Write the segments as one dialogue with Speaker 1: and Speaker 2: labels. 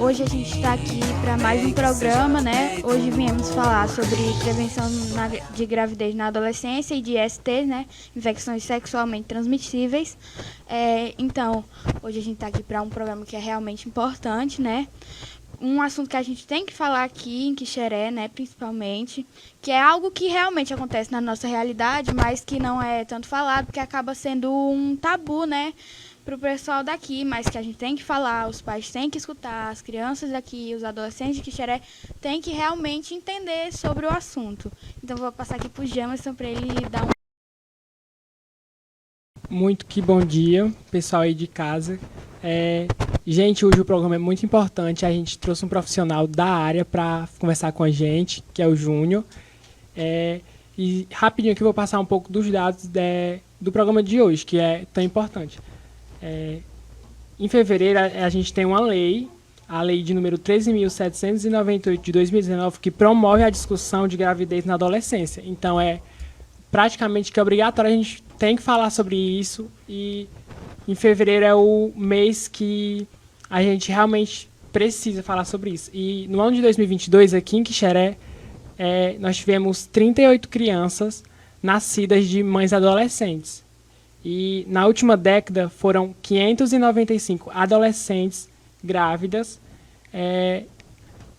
Speaker 1: Hoje a gente está aqui para mais um programa, né? Hoje viemos falar sobre prevenção de gravidez na adolescência e de IST, né? Infecções sexualmente transmissíveis. Então, hoje a gente está aqui para um programa que é realmente importante, né? Um assunto que a gente tem que falar aqui em Quixeré, né, principalmente, que é algo que realmente acontece na nossa realidade, mas que não é tanto falado, porque acaba sendo um tabu, né, para o pessoal daqui, mas que a gente tem que falar, os pais têm que escutar, as crianças daqui, os adolescentes de Quixeré têm que realmente entender sobre o assunto. Então, vou passar aqui para o Jamerson para ele dar
Speaker 2: Muito que bom dia, pessoal aí de casa. Gente, hoje o programa é muito importante. A gente trouxe um profissional da área para conversar com a gente, que é o Júnior. E rapidinho aqui eu vou passar um pouco dos dados do programa de hoje, que é tão importante. Em fevereiro, a gente tem uma lei, a lei de número 13.798 de 2019, que promove a discussão de gravidez na adolescência. Então, praticamente que é obrigatório, a gente tem que falar sobre isso, e em fevereiro é o mês que a gente realmente precisa falar sobre isso. E no ano de 2022, aqui em Quixeré, nós tivemos 38 crianças nascidas de mães adolescentes. E na última década foram 595 adolescentes grávidas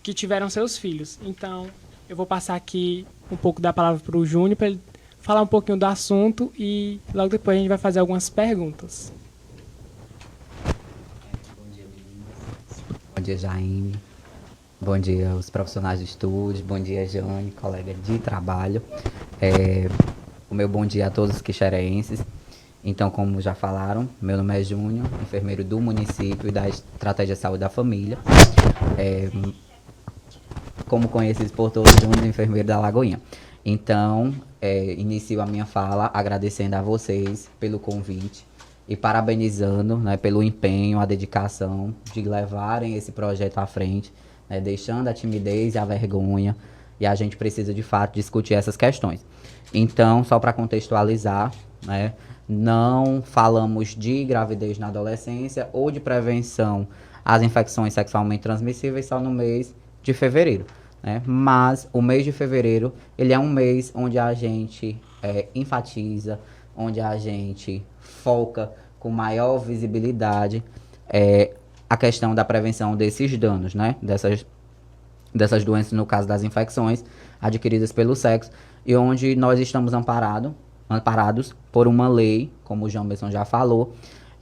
Speaker 2: que tiveram seus filhos. Então, eu vou passar aqui um pouco da palavra para o Júnior, para ele falar um pouquinho do assunto, e logo depois a gente vai fazer algumas perguntas.
Speaker 3: Bom dia, Jaime. Bom dia aos profissionais do estúdio. Bom dia, Jane, colega de trabalho. O meu bom dia a todos os quixerenses. Então, como já falaram, meu nome é Júnior, enfermeiro do município e da Estratégia de Saúde da Família. Como conhecido por todos, Júnior, enfermeiro da Lagoinha. Então, inicio a minha fala agradecendo a vocês pelo convite e parabenizando, né, pelo empenho, a dedicação de levarem esse projeto à frente, né, deixando a timidez e a vergonha, e a gente precisa de fato discutir essas questões. Então, só para contextualizar, né, não falamos de gravidez na adolescência ou de prevenção às infecções sexualmente transmissíveis só no mês de fevereiro, né? Mas o mês de fevereiro, ele é um mês onde a gente enfatiza, onde a gente foca com maior visibilidade a questão da prevenção desses danos, né? Dessas doenças, no caso das infecções adquiridas pelo sexo, e onde nós estamos amparados por uma lei, como o Jamerson já falou,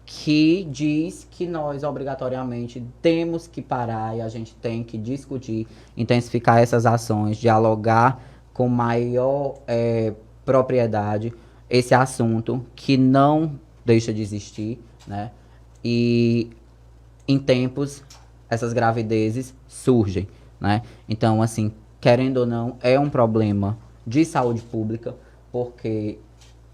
Speaker 3: que diz que nós obrigatoriamente temos que parar e a gente tem que discutir, intensificar essas ações, dialogar com maior propriedade esse assunto que não deixa de existir, né? E em tempos essas gravidezes surgem, né? Então, assim, querendo ou não, é um problema de saúde pública, porque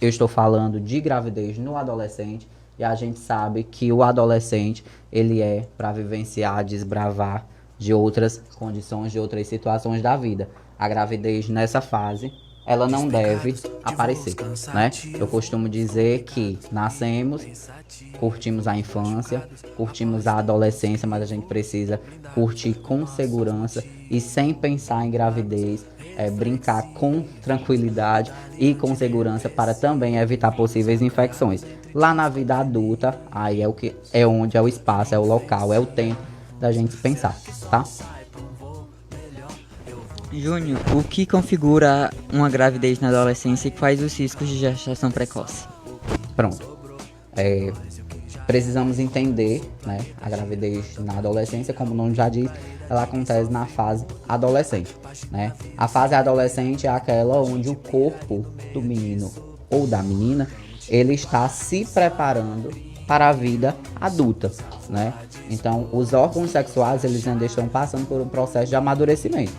Speaker 3: eu estou falando de gravidez no adolescente, e a gente sabe que o adolescente, ele para vivenciar, desbravar de outras condições, de outras situações da vida. A gravidez nessa fase, ela não deve aparecer, né? Eu costumo dizer que nascemos, curtimos a infância, curtimos a adolescência, mas a gente precisa curtir com segurança e sem pensar em gravidez, brincar com tranquilidade e com segurança para também evitar possíveis infecções. Lá na vida adulta, aí é onde é o espaço, é o local, é o tempo da gente pensar, tá?
Speaker 4: Júnior, o que configura uma gravidez na adolescência e quais os riscos de gestação precoce?
Speaker 3: Pronto. Precisamos entender, né, a gravidez na adolescência, como o nome já diz, ela acontece na fase adolescente, né? A fase adolescente é aquela onde o corpo do menino ou da menina, ele está se preparando para a vida adulta, né? Então, os órgãos sexuais, eles ainda estão passando por um processo de amadurecimento,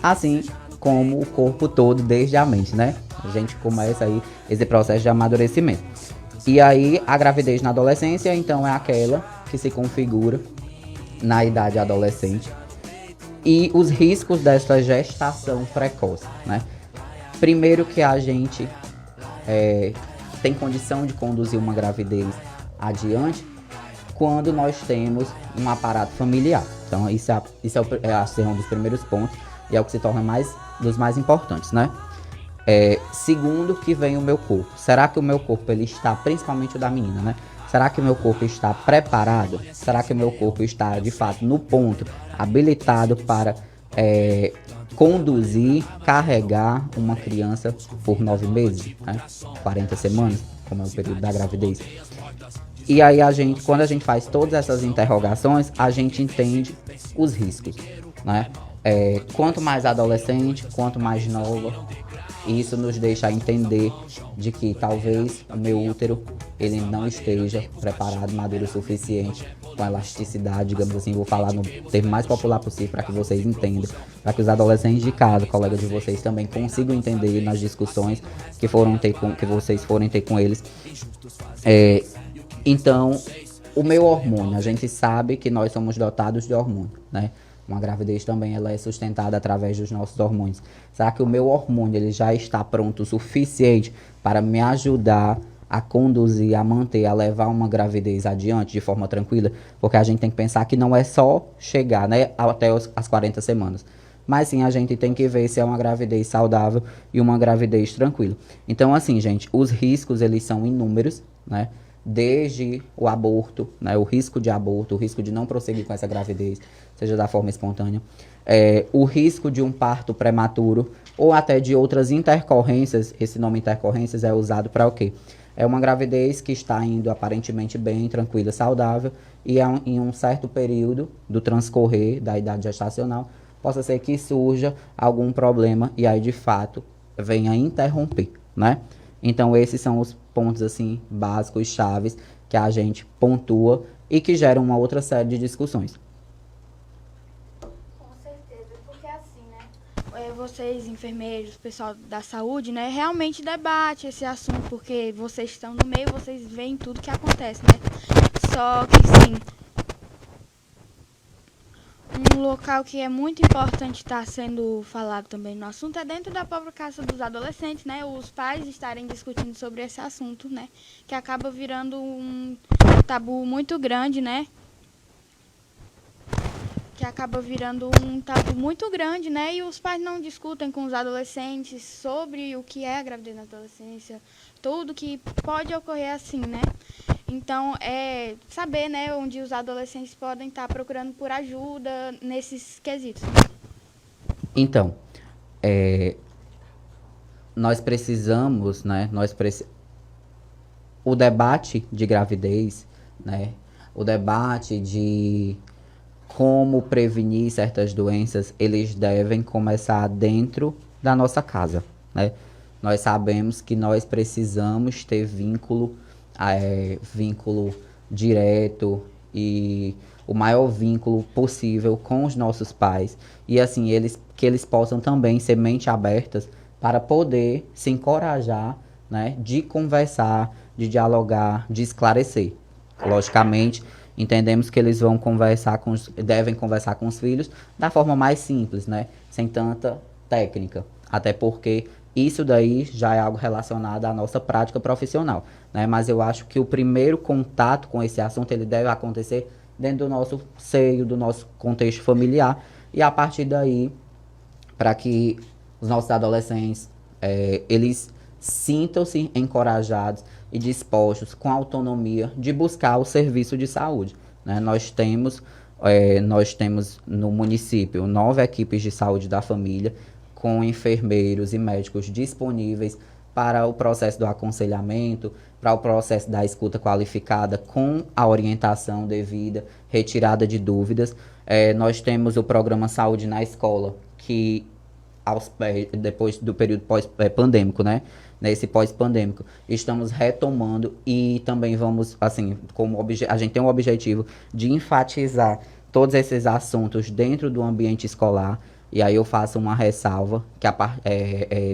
Speaker 3: assim como o corpo todo desde a mente, né? A gente começa aí esse processo de amadurecimento. E aí, a gravidez na adolescência, então, é aquela que se configura na idade adolescente. E os riscos dessa gestação precoce, né? Primeiro que a gente tem condição de conduzir uma gravidez adiante quando nós temos um aparato familiar, Então, é um dos primeiros pontos e é o que se torna dos mais importantes, né? Segundo, que vem o meu corpo. Será que o meu corpo, ele está, principalmente o da menina, né? Será que o meu corpo está preparado? Será que o meu corpo está, de fato, no ponto, habilitado para conduzir, carregar uma criança por 9 meses, né? 40 semanas, como é o período da gravidez. E aí quando a gente faz todas essas interrogações, a gente entende os riscos, né? Quanto mais adolescente, quanto mais nova, isso nos deixa entender de que talvez o meu útero ele não esteja preparado, maduro o suficiente, com elasticidade, digamos assim, vou falar no termo mais popular possível para que vocês entendam, para que os adolescentes de casa, colegas de vocês também consigam entender nas discussões que vocês forem ter com eles. Então, o meu hormônio, a gente sabe que nós somos dotados de hormônio, né? Uma gravidez também ela é sustentada através dos nossos hormônios. Será que o meu hormônio ele já está pronto o suficiente para me ajudar a conduzir, a manter, a levar uma gravidez adiante de forma tranquila? Porque a gente tem que pensar que não é só chegar, né, até as 40 semanas. Mas sim, a gente tem que ver se é uma gravidez saudável e uma gravidez tranquila. Então, assim, gente, os riscos eles são inúmeros, né? Desde o aborto, né, o risco de aborto, o risco de não prosseguir com essa gravidez, seja da forma espontânea, o risco de um parto prematuro ou até de outras intercorrências. Esse nome intercorrências é usado para o quê? É uma gravidez que está indo aparentemente bem, tranquila, saudável, e em um certo período do transcorrer da idade gestacional, possa ser que surja algum problema e aí de fato venha interromper, né? Então esses são os pontos assim básicos, chaves, que a gente pontua e que geram uma outra série de discussões.
Speaker 1: Com certeza, porque assim, né, vocês enfermeiros, pessoal da saúde, né, realmente debate esse assunto, porque vocês estão no meio, vocês veem tudo que acontece, né? Só que sim, um local que é muito importante estar sendo falado também no assunto é dentro da própria casa dos adolescentes, né? Os pais estarem discutindo sobre esse assunto, né? Que acaba virando um tabu muito grande, né? E os pais não discutem com os adolescentes sobre o que é a gravidez na adolescência, tudo que pode ocorrer assim, né? Então, saber, né, onde os adolescentes podem estar procurando por ajuda nesses quesitos.
Speaker 3: Então, nós precisamos, né, o debate de gravidez, né, o debate de como prevenir certas doenças, eles devem começar dentro da nossa casa, né? Nós sabemos que nós precisamos ter vínculo direto e o maior vínculo possível com os nossos pais e assim que eles possam também ser mente abertas para poder se encorajar, né, de conversar, de dialogar, de esclarecer. Logicamente, entendemos que eles devem conversar com os filhos da forma mais simples, né, sem tanta técnica, até porque isso daí já é algo relacionado à nossa prática profissional, né? Mas eu acho que o primeiro contato com esse assunto ele deve acontecer dentro do nosso seio, do nosso contexto familiar, e a partir daí, para que os nossos adolescentes, eles sintam-se encorajados e dispostos, com autonomia, de buscar o serviço de saúde, né? Nós temos no município 9 equipes de saúde da família, com enfermeiros e médicos disponíveis para o processo do aconselhamento, para o processo da escuta qualificada com a orientação devida, retirada de dúvidas. Nós temos o programa Saúde na Escola, que depois do período pós-pandêmico, né? Nesse pós-pandêmico, estamos retomando e também vamos, assim, a gente tem o objetivo de enfatizar todos esses assuntos dentro do ambiente escolar. E aí eu faço uma ressalva,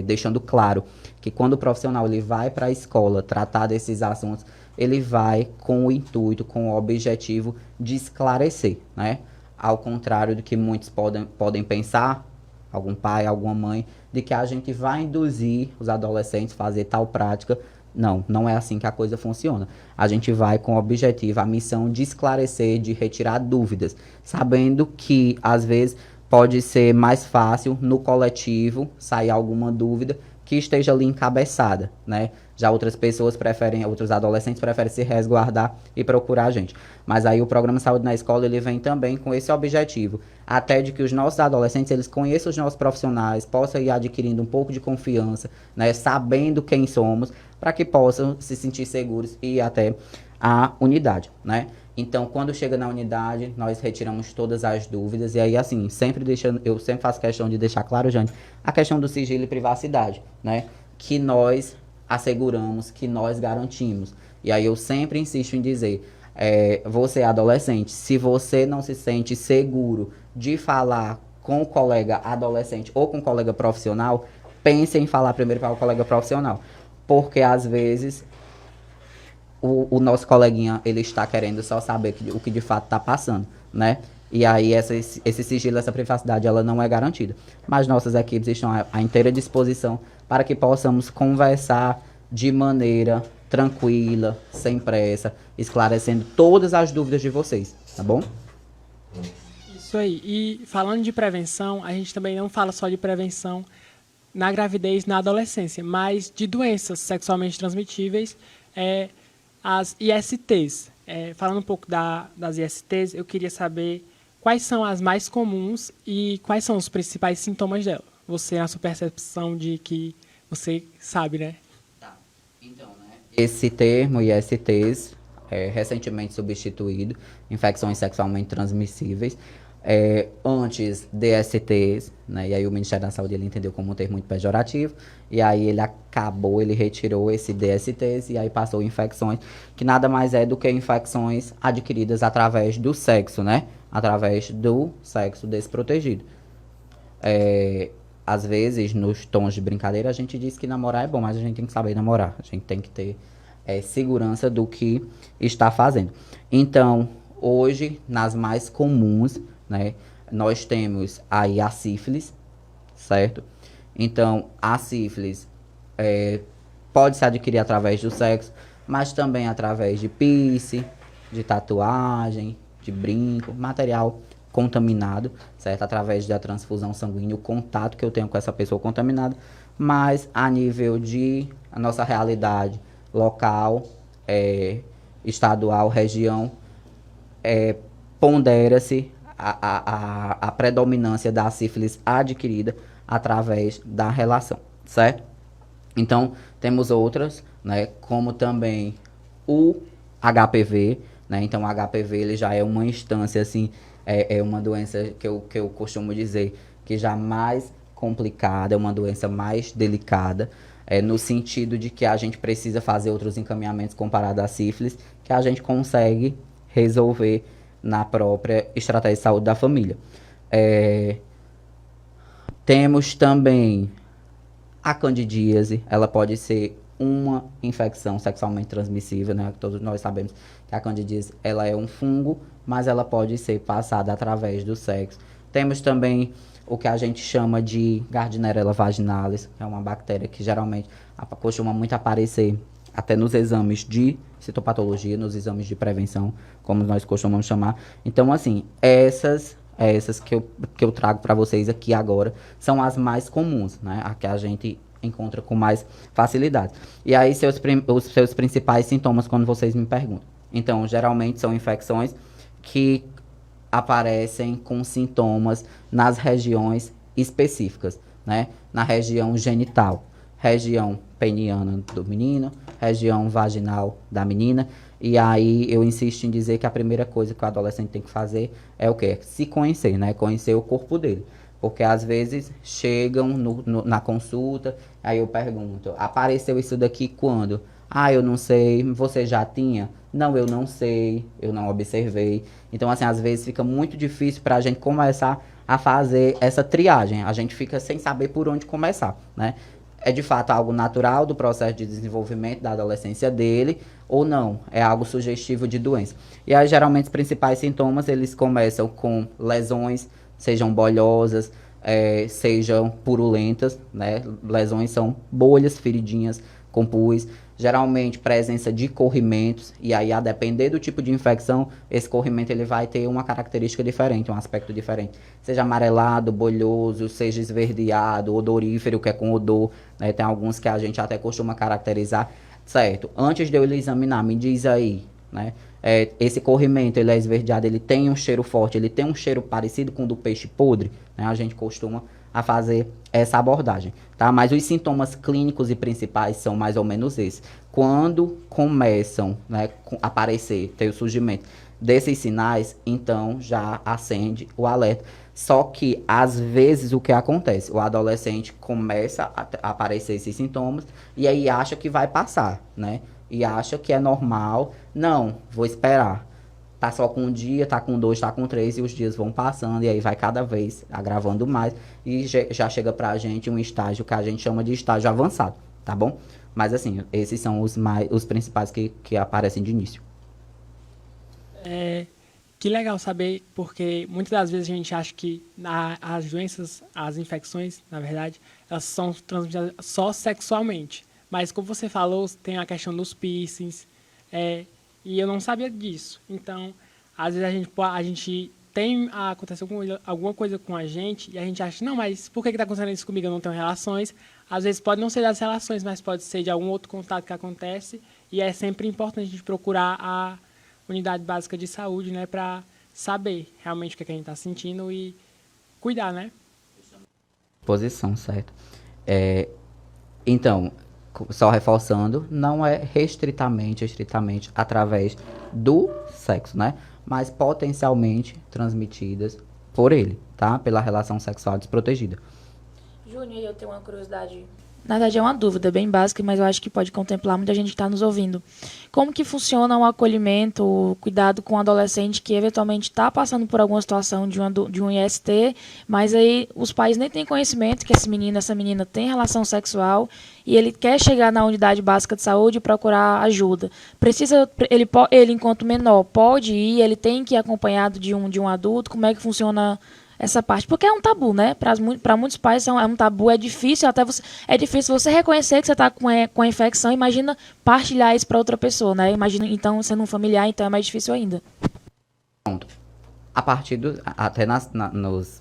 Speaker 3: deixando claro que quando o profissional ele vai para a escola tratar desses assuntos, ele vai com o intuito, com o objetivo de esclarecer, né? Ao contrário do que muitos podem pensar, algum pai, alguma mãe, de que a gente vai induzir os adolescentes a fazer tal prática. Não, não é assim que a coisa funciona. A gente vai com o objetivo, a missão de esclarecer, de retirar dúvidas, sabendo que, às vezes, pode ser mais fácil no coletivo sair alguma dúvida que esteja ali encabeçada, né? Já outras pessoas preferem, outros adolescentes preferem se resguardar e procurar a gente. Mas aí o programa Saúde na Escola, ele vem também com esse objetivo, até de que os nossos adolescentes, eles conheçam os nossos profissionais, possam ir adquirindo um pouco de confiança, né? Sabendo quem somos, para que possam se sentir seguros e ir até a unidade, né? Então, quando chega na unidade, nós retiramos todas as dúvidas. E aí, assim, eu sempre faço questão de deixar claro, Jane, a questão do sigilo e privacidade, né? Que nós asseguramos, que nós garantimos. E aí eu sempre insisto em dizer, você adolescente, se você não se sente seguro de falar com o colega adolescente ou com o colega profissional, pense em falar primeiro para o colega profissional. Porque, às vezes, o nosso coleguinha, ele está querendo só saber o que de fato está passando, né? E aí esse sigilo, essa privacidade, ela não é garantida. Mas nossas equipes estão à inteira disposição para que possamos conversar de maneira tranquila, sem pressa, esclarecendo todas as dúvidas de vocês, tá bom?
Speaker 2: Isso aí. E falando de prevenção, a gente também não fala só de prevenção na gravidez, na adolescência, mas de doenças sexualmente transmitíveis, as ISTs. Falando um pouco das ISTs, eu queria saber quais são as mais comuns e quais são os principais sintomas dela. Você, na sua percepção de que você sabe, né?
Speaker 3: Tá. Então, né? Esse termo, ISTs, é recentemente substituído, infecções sexualmente transmissíveis. Antes, DSTs, né? E aí o Ministério da Saúde ele entendeu como um termo muito pejorativo, e aí ele retirou esse DSTs e aí passou infecções, que nada mais é do que infecções adquiridas através do sexo, né? Através do sexo desprotegido. Às vezes, nos tons de brincadeira, a gente diz que namorar é bom, mas a gente tem que saber namorar, a gente tem que ter segurança do que está fazendo. Então, hoje, nas mais comuns, né, nós temos aí a sífilis, certo? Então, a sífilis pode se adquirir através do sexo, mas também através de piercing, de tatuagem, de brinco, material contaminado, certo? Através da transfusão sanguínea, o contato que eu tenho com essa pessoa contaminada, mas a nível de a nossa realidade local, estadual, região, pondera-se a predominância da sífilis adquirida através da relação, certo? Então, temos outras, né, como também o HPV, né? Então, o HPV ele já é uma instância, assim, é uma doença que eu costumo dizer que já mais complicada, é uma doença mais delicada, no sentido de que a gente precisa fazer outros encaminhamentos comparado à sífilis, que a gente consegue resolver na própria estratégia de saúde da família. Temos também a candidíase, ela pode ser uma infecção sexualmente transmissível, né? Todos nós sabemos que a candidíase ela é um fungo, mas ela pode ser passada através do sexo. Temos também o que a gente chama de Gardnerella vaginalis, que é uma bactéria que geralmente costuma muito aparecer até nos exames de citopatologia, nos exames de prevenção, como nós costumamos chamar. Então, assim, essas que eu trago para vocês aqui agora são as mais comuns, né? A que a gente encontra com mais facilidade. E aí, os seus principais sintomas quando vocês me perguntam. Então, geralmente são infecções que aparecem com sintomas nas regiões específicas, né? Na região genital, região peniana do menino, região vaginal da menina. E aí eu insisto em dizer que a primeira coisa que o adolescente tem que fazer é o quê? Se conhecer, né? Conhecer o corpo dele. Porque às vezes chegam na consulta, aí eu pergunto, apareceu isso daqui quando? Ah, eu não sei, você já tinha? Não, eu não sei, eu não observei. Então, assim, às vezes fica muito difícil para a gente começar a fazer essa triagem. A gente fica sem saber por onde começar, né? É de fato algo natural do processo de desenvolvimento da adolescência dele ou não? É algo sugestivo de doença. E aí, geralmente, os principais sintomas, eles começam com lesões, sejam bolhosas, sejam purulentas, né? Lesões são bolhas, feridinhas com pus, Geralmente, presença de corrimentos, e aí, a depender do tipo de infecção, esse corrimento ele vai ter uma característica diferente, um aspecto diferente. Seja amarelado, bolhoso, seja esverdeado, odorífero, que é com odor, né? Tem alguns que a gente até costuma caracterizar. Certo, antes de eu lhe examinar, me diz aí, né? Esse corrimento, ele é esverdeado, ele tem um cheiro forte, ele tem um cheiro parecido com o do peixe podre, né? A gente costuma a fazer essa abordagem, tá? Mas os sintomas clínicos e principais são mais ou menos esses. Quando começam, né, a aparecer, ter o surgimento desses sinais, então já acende o alerta. Só que, às vezes, o que acontece? O adolescente começa a aparecer esses sintomas e aí acha que vai passar, né? E acha que é normal. Não, vou esperar. Tá só com um dia, tá com dois, tá com três, e os dias vão passando, e aí vai cada vez agravando mais, e já chega pra gente um estágio que a gente chama de estágio avançado, tá bom? Mas assim, esses são os principais que aparecem de início.
Speaker 2: Que legal saber, porque muitas das vezes a gente acha que as doenças, as infecções, na verdade, elas são transmitidas só sexualmente. Mas como você falou, tem a questão dos piercings, e eu não sabia disso. Então, às vezes a gente aconteceu alguma coisa com a gente e a gente acha, não, mas por que está acontecendo isso comigo? Eu não tenho relações. Às vezes pode não ser das relações, mas pode ser de algum outro contato que acontece. E é sempre importante a gente procurar a unidade básica de saúde, né, para saber realmente o que a gente está sentindo e cuidar, né?
Speaker 3: Posição, certo? Então, só reforçando, não é estritamente através do sexo, né? Mas potencialmente transmitidas por ele, tá? Pela relação sexual desprotegida.
Speaker 5: Júnior, eu tenho uma curiosidade. Na verdade, é uma dúvida bem básica, mas eu acho que pode contemplar muita gente que está nos ouvindo. Como que funciona o acolhimento, o cuidado com o adolescente que eventualmente está passando por alguma situação de um IST, mas aí os pais nem têm conhecimento que esse menino, essa menina tem relação sexual e ele quer chegar na unidade básica de saúde e procurar ajuda. Ele enquanto menor, pode ir, ele tem que ir acompanhado de um adulto? Como é que funciona essa parte? Porque é um tabu, né? Para muitos pais é um tabu, é difícil você reconhecer que você está com a infecção, imagina partilhar isso para outra pessoa, né? Imagina, então, sendo um familiar, então é mais difícil ainda.
Speaker 3: A partir até nos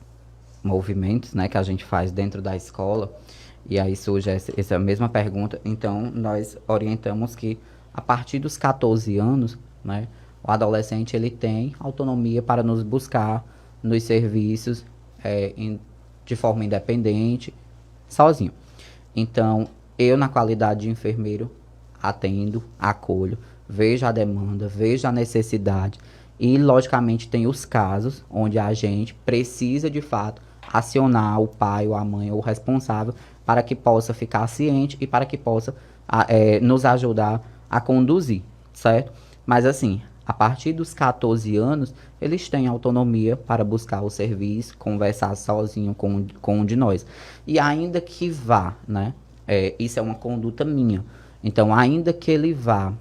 Speaker 3: movimentos, né, que a gente faz dentro da escola, e aí surge essa mesma pergunta, então nós orientamos que a partir dos 14 anos, né, o adolescente ele tem autonomia para nos buscar nos serviços de forma independente, sozinho. Então, eu, na qualidade de enfermeiro, atendo, acolho, vejo a demanda, vejo a necessidade e, logicamente, tem os casos onde a gente precisa, de fato, acionar o pai ou a mãe ou o responsável para que possa ficar ciente e para que possa nos ajudar a conduzir, certo? Mas, assim, a partir dos 14 anos, eles têm autonomia para buscar o serviço, conversar sozinho com um de nós. E ainda que vá, né? Isso é uma conduta minha. Então, ainda que ele vá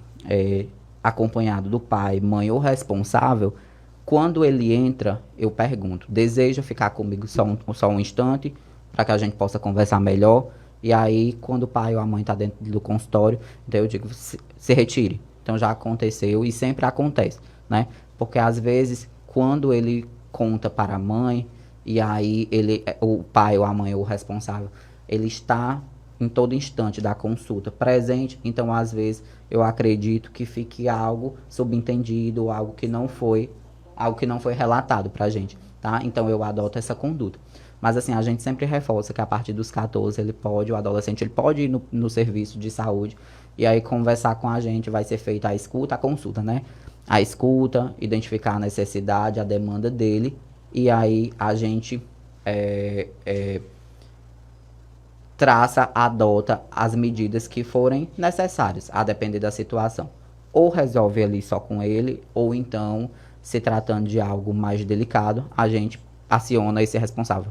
Speaker 3: acompanhado do pai, mãe ou responsável, quando ele entra, eu pergunto, deseja ficar comigo só um instante, para que a gente possa conversar melhor? E aí, quando o pai ou a mãe está dentro do consultório, então eu digo, se retire. Então já aconteceu e sempre acontece, né? Porque às vezes, quando ele conta para a mãe, e aí o pai ou a mãe ou o responsável, ele está em todo instante da consulta presente, então às vezes eu acredito que fique algo subentendido, algo que não foi relatado pra gente, tá? Então eu adoto essa conduta. Mas assim, a gente sempre reforça que a partir dos 14 o adolescente ele pode ir no serviço de saúde e aí conversar com a gente, vai ser feita a consulta, né? A escuta, identificar a necessidade, a demanda dele, e aí a gente adota as medidas que forem necessárias, a depender da situação. Ou resolve ali só com ele, ou então, se tratando de algo mais delicado, a gente aciona esse responsável.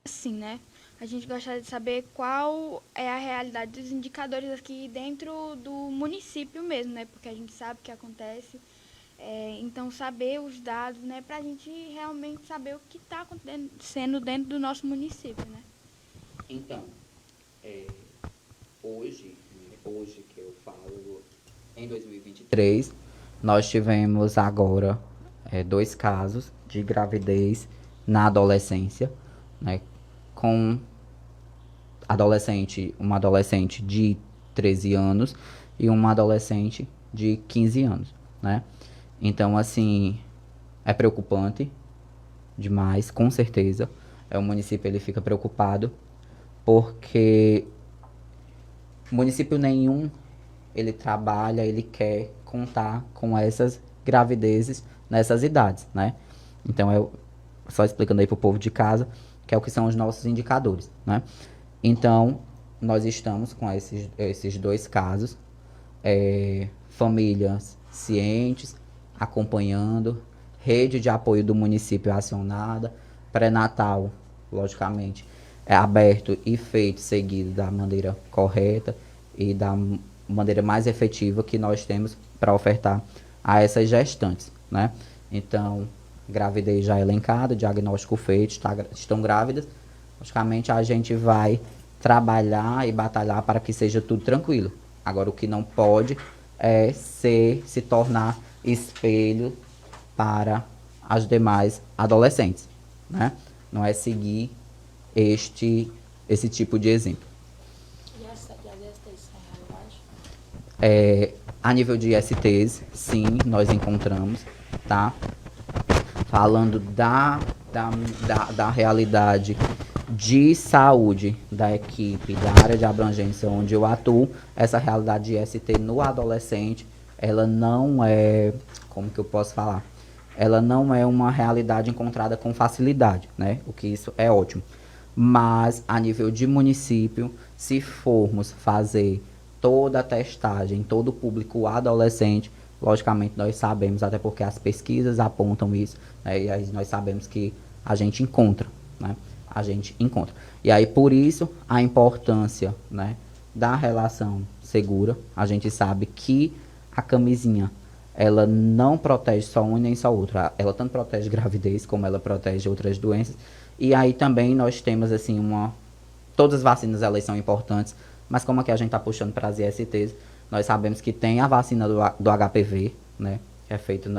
Speaker 1: Sim, né? A gente gostaria de saber qual é a realidade dos indicadores aqui dentro do município mesmo, né? Porque a gente sabe o que acontece. Então, saber os dados, né? Para a gente realmente saber o que está acontecendo dentro do nosso município, né?
Speaker 3: Então, hoje que eu falo, em 2023, nós tivemos agora 2 casos de gravidez na adolescência, né, com uma adolescente de 13 anos e uma adolescente de 15 anos, né? Então, assim, é preocupante demais, com certeza. O município ele fica preocupado porque município nenhum ele trabalha, ele quer contar com essas gravidezes nessas idades, né? Então, só explicando aí para o povo de casa, que é o que são os nossos indicadores, né? Então, nós estamos com esses 2 casos, famílias cientes, acompanhando, rede de apoio do município acionada, pré-natal, logicamente, é aberto e feito, seguido da maneira correta e da maneira mais efetiva que nós temos para ofertar a essas gestantes, né? Então, gravidez já elencada, diagnóstico feito, estão grávidas, logicamente a gente vai trabalhar e batalhar para que seja tudo tranquilo. Agora, o que não pode é se tornar espelho para as demais adolescentes, né? Não é seguir esse tipo de exemplo.
Speaker 5: E as STs são relevantes?
Speaker 3: A nível de STs, sim, nós encontramos, tá? Falando da realidade de saúde da equipe, da área de abrangência onde eu atuo, essa realidade de ST no adolescente, ela não é, como que eu posso falar? Ela não é uma realidade encontrada com facilidade, né? O que isso é ótimo. Mas, a nível de município, se formos fazer toda a testagem, todo o público adolescente, logicamente nós sabemos, até porque as pesquisas apontam isso, né? E aí nós sabemos que a gente encontra, né? A gente encontra. E aí, por isso, a importância, né, da relação segura. A gente sabe que a camisinha, ela não protege só uma nem só outra. Ela tanto protege gravidez, como ela protege outras doenças. E aí também nós temos, assim, todas as vacinas, elas são importantes, mas como aqui a gente está puxando para as ISTs, nós sabemos que tem a vacina do HPV, né, que é feita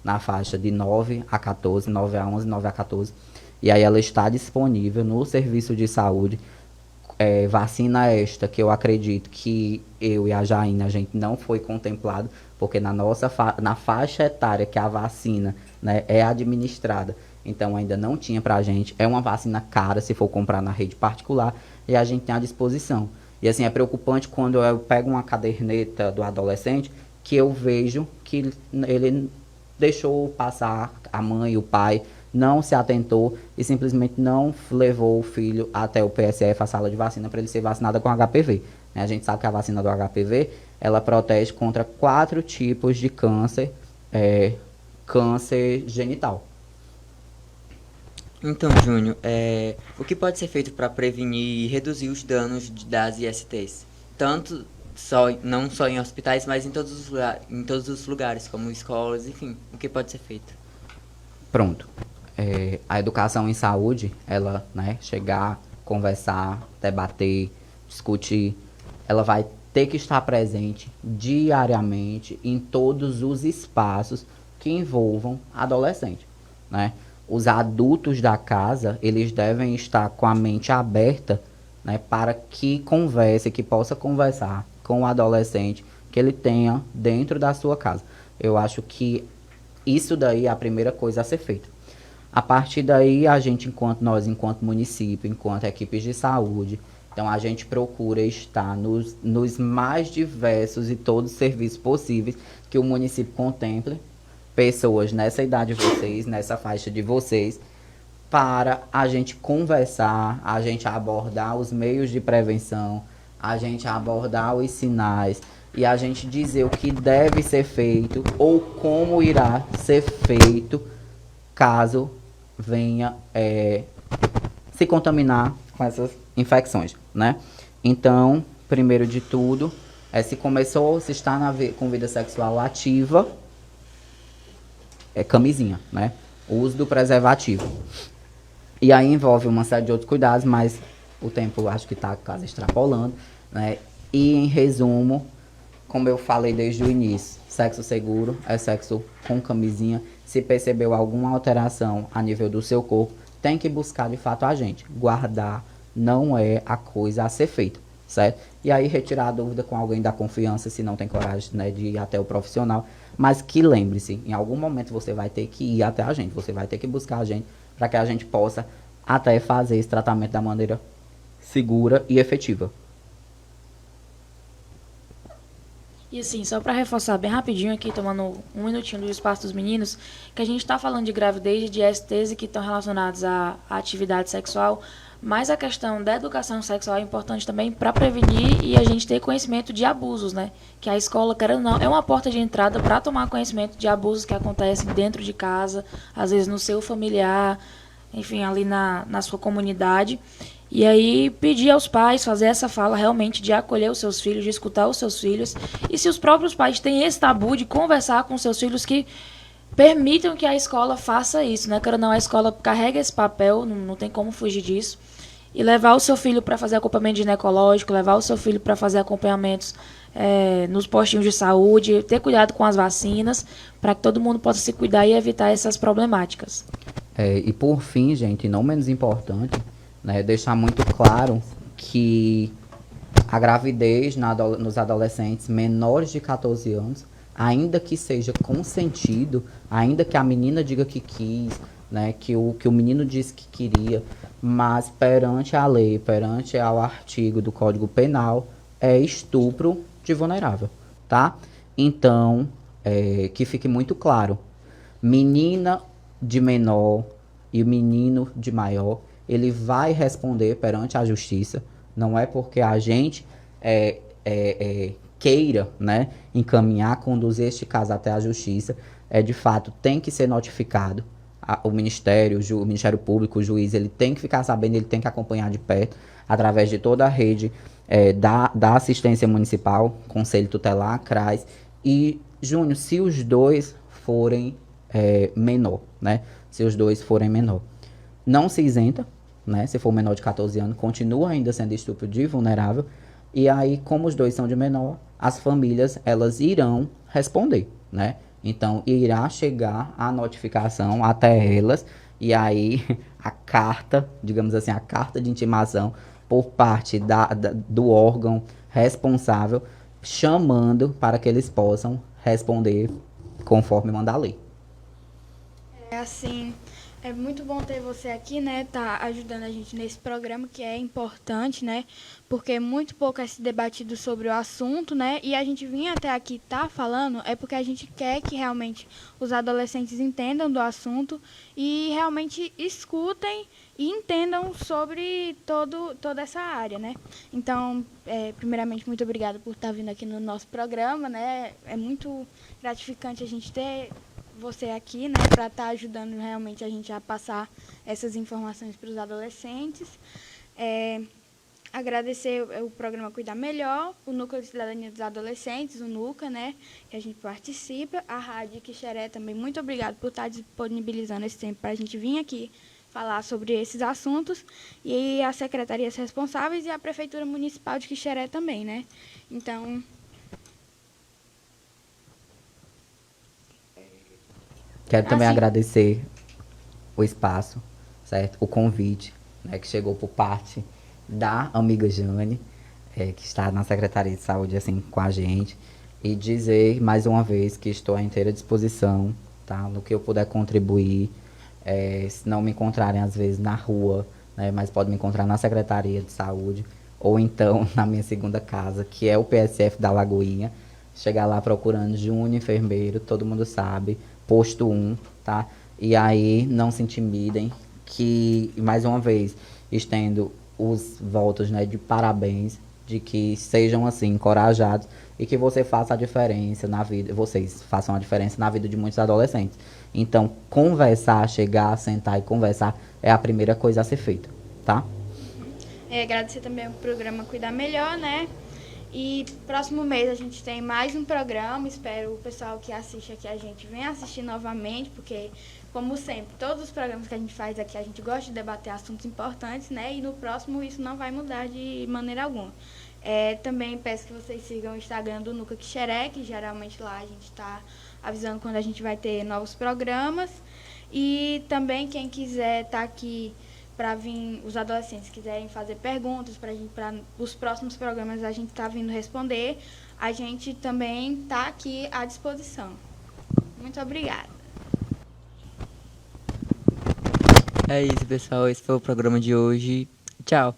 Speaker 3: na faixa de 9 a 14, 9 a 11, 9 a 14. E aí ela está disponível no serviço de saúde. Vacina esta que eu acredito que eu e a Jaine, a gente não foi contemplado, porque na faixa etária que a vacina, né, é administrada, então ainda não tinha pra gente. É uma vacina cara se for comprar na rede particular e a gente tem à disposição. E assim, é preocupante quando eu pego uma caderneta do adolescente que eu vejo que ele deixou passar a mãe e o pai, não se atentou e simplesmente não levou o filho até o PSF, a sala de vacina, para ele ser vacinado com HPV. A gente sabe que a vacina do HPV, ela protege contra 4 tipos de câncer, câncer genital.
Speaker 4: Então, Júnior, o que pode ser feito para prevenir e reduzir os danos das ISTs? Não só em hospitais, mas em todos os lugares, como escolas, enfim. O que pode ser feito?
Speaker 3: Pronto. A educação em saúde, ela, né, chegar, conversar, debater, discutir, ela vai ter que estar presente diariamente em todos os espaços que envolvam adolescente, né? Os adultos da casa, eles devem estar com a mente aberta, né, para que possa conversar com o adolescente que ele tenha dentro da sua casa. Eu acho que isso daí é a primeira coisa a ser feita. A partir daí, enquanto município, enquanto equipes de saúde, então a gente procura estar nos mais diversos e todos os serviços possíveis que o município contemple, pessoas nessa idade de vocês, nessa faixa de vocês, para a gente conversar, a gente abordar os meios de prevenção, a gente abordar os sinais e a gente dizer o que deve ser feito ou como irá ser feito caso venha se contaminar com essas infecções, né? Então, primeiro de tudo, se está com vida sexual ativa, camisinha, né? O uso do preservativo. E aí envolve uma série de outros cuidados, mas o tempo acho que está quase extrapolando. né? E, em resumo, como eu falei desde o início, sexo seguro é sexo com camisinha. Se percebeu alguma alteração a nível do seu corpo, tem que buscar de fato a gente. Guardar não é a coisa a ser feita, certo? E aí retirar a dúvida com alguém da confiança, se não tem coragem, né, de ir até o profissional. Mas que lembre-se, em algum momento você vai ter que ir até a gente, você vai ter que buscar a gente para que a gente possa até fazer esse tratamento da maneira segura e efetiva.
Speaker 5: E assim, só para reforçar bem rapidinho aqui, tomando um minutinho do espaço dos meninos, que a gente está falando de gravidez e de STs que estão relacionados à atividade sexual, mas a questão da educação sexual é importante também para prevenir e a gente ter conhecimento de abusos, né? Que a escola, querendo ou não, é uma porta de entrada para tomar conhecimento de abusos que acontecem dentro de casa, às vezes no seu familiar, enfim, ali na sua comunidade. E aí pedir aos pais fazer essa fala realmente de acolher os seus filhos, de escutar os seus filhos. E se os próprios pais têm esse tabu de conversar com seus filhos, que permitam que a escola faça isso, né? Quero ou não, a escola carrega esse papel, não tem como fugir disso. E levar o seu filho para fazer acompanhamento ginecológico, levar o seu filho para fazer acompanhamentos nos postinhos de saúde, ter cuidado com as vacinas, para que todo mundo possa se cuidar e evitar essas problemáticas.
Speaker 3: E por fim, gente, não menos importante, né, deixar muito claro que a gravidez nos adolescentes menores de 14 anos, ainda que seja consentido, ainda que a menina diga que quis, né, que o menino disse que queria, mas perante a lei, perante ao artigo do Código Penal, é estupro de vulnerável, tá? Então, que fique muito claro, menina de menor e o menino de maior, ele vai responder perante a justiça. Não é porque a gente queira, né, encaminhar, conduzir este caso até a justiça, de fato tem que ser notificado. O Ministério Público, o juiz, ele tem que ficar sabendo, ele tem que acompanhar de perto, através de toda a rede da assistência municipal, Conselho Tutelar, CRAS. E, Júnior, se os dois forem menor, né? Se os dois forem menor, não se isenta, né? Se for menor de 14 anos, continua ainda sendo estupro de vulnerável. E aí, como os dois são de menor, as famílias, elas irão responder, né? Então, irá chegar a notificação até elas, e aí a carta, digamos assim, a carta de intimação por parte do órgão responsável, chamando para que eles possam responder conforme manda a lei.
Speaker 1: Assim, é muito bom ter você aqui, né, tá ajudando a gente nesse programa, que é importante, né, porque muito pouco é se debatido sobre o assunto, né, e a gente vinha até aqui falando, é porque a gente quer que realmente os adolescentes entendam do assunto e realmente escutem e entendam sobre toda essa área, né. Então, primeiramente, muito obrigada por estar vindo aqui no nosso programa, né, é muito gratificante a gente ter você aqui, né, para estar ajudando realmente a gente a passar essas informações para os adolescentes. Agradecer o programa Cuidar Melhor, o Núcleo de Cidadania dos Adolescentes, o NUCA, né, que a gente participa, a Rádio Quixeré também, muito obrigado por estar disponibilizando esse tempo para a gente vir aqui falar sobre esses assuntos, e as secretarias responsáveis e a Prefeitura Municipal de Quixeré também, né. Então,
Speaker 3: quero também agradecer o espaço, certo? O convite, né, que chegou por parte da amiga Jane, que está na Secretaria de Saúde, assim, com a gente. E dizer, mais uma vez, que estou à inteira disposição, tá? No que eu puder contribuir. Se não me encontrarem, às vezes, na rua, né, mas pode me encontrar na Secretaria de Saúde, ou então na minha segunda casa, que é o PSF da Lagoinha. Chegar lá procurando Júnior Enfermeiro, todo mundo sabe, posto 1, tá? E aí, não se intimidem, que, mais uma vez, estendo os votos, né, de parabéns, de que sejam, assim, encorajados e que você faça a diferença na vida, vocês façam a diferença na vida de muitos adolescentes. Então, conversar, chegar, sentar e conversar é a primeira coisa a ser feita, tá?
Speaker 1: Agradecer também ao programa Cuidar Melhor, né? E próximo mês a gente tem mais um programa, espero o pessoal que assiste aqui a gente venha assistir novamente, porque, como sempre, todos os programas que a gente faz aqui, a gente gosta de debater assuntos importantes, né? E no próximo isso não vai mudar de maneira alguma. Também peço que vocês sigam o Instagram do Nuca Quixeré, que geralmente lá a gente está avisando quando a gente vai ter novos programas. E também quem quiser estar aqui para vir, os adolescentes quiserem fazer perguntas para os próximos programas a gente está vindo responder, a gente também está aqui à disposição. Muito obrigada.
Speaker 4: É isso, pessoal. Esse foi o programa de hoje. Tchau.